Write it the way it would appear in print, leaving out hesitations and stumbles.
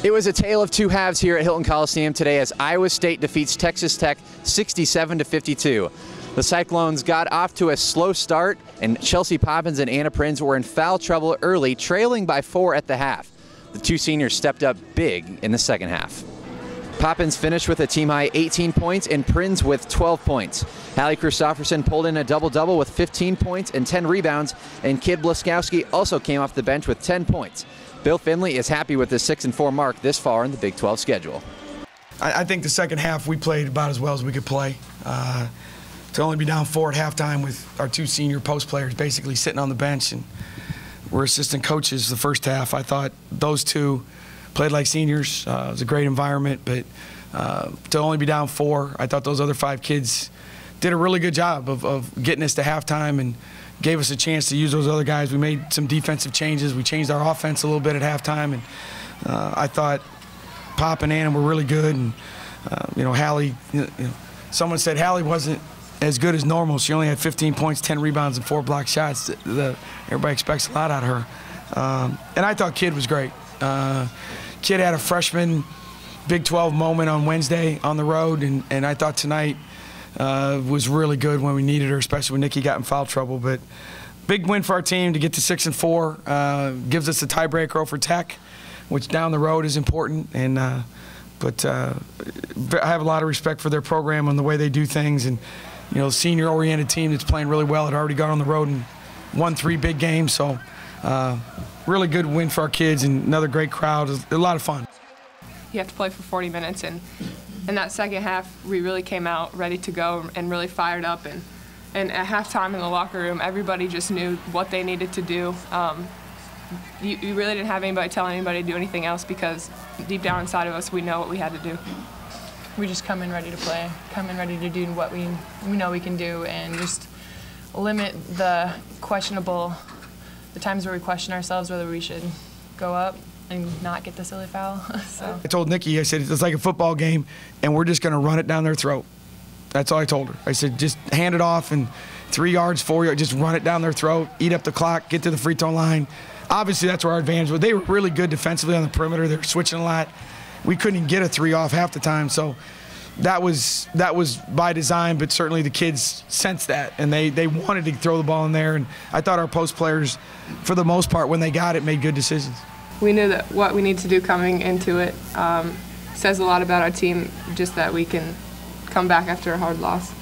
It was a tale of two halves here at Hilton Coliseum today as Iowa State defeats Texas Tech 67-52. The Cyclones got off to a slow start, and Chelsea Poppins and Anna Prins were in foul trouble early, trailing by 4 at the half. The two seniors stepped up big in the second half. Poppins finished with a team-high 18 points and Prins with 12 points. Hallie Christofferson pulled in a double-double with 15 points and 10 rebounds, and Kid Blaskowski also came off the bench with 10 points. Bill Finley is happy with the 6-4 mark this far in the Big 12 schedule. I think the second half we played about as well as we could play. To only be down 4 at halftime with our two senior post players basically sitting on the bench and we're assistant coaches the first half. I thought those two played like seniors. It was a great environment, but to only be down 4, I thought those other 5 kids did a really good job of getting us to halftime and gave us a chance to use those other guys. We made some defensive changes. We changed our offense a little bit at halftime, and I thought Pop and Anna were really good. And Hallie, someone said Hallie wasn't as good as normal. She only had 15 points, 10 rebounds, and 4 block shots. Everybody expects a lot out of her. And I thought Kid was great. Kid had a freshman Big 12 moment on Wednesday on the road, and I thought tonight was really good when we needed her, especially when Nikki got in foul trouble. But big win for our team to get to 6-4. Gives us a tiebreaker over Tech, which down the road is important. And but I have a lot of respect for their program and the way they do things. And senior-oriented team that's playing really well. Had already gone on the road and won 3 big games. So really good win for our kids and another great crowd. It was a lot of fun. You have to play for 40 minutes, and in that second half, we really came out ready to go and really fired up. And at halftime in the locker room, everybody just knew what they needed to do. You really didn't have anybody telling anybody to do anything else because deep down inside of us, we know what we had to do. We just come in ready to play, come in ready to do what we know we can do, and just limit the times where we question ourselves whether we should go up and not get the silly foul. So I told Nikki, I said, it's like a football game, and we're just going to run it down their throat. That's all I told her. I said, just hand it off, and 3 yards, 4 yards, just run it down their throat, eat up the clock, get to the free throw line. Obviously, that's where our advantage was. They were really good defensively on the perimeter. They were switching a lot. We couldn't even get a 3 off half the time, so that was by design, but certainly the kids sensed that, and they wanted to throw the ball in there, and I thought our post players, for the most part, when they got it, made good decisions. We knew that what we need to do coming into it says a lot about our team, just that we can come back after a hard loss.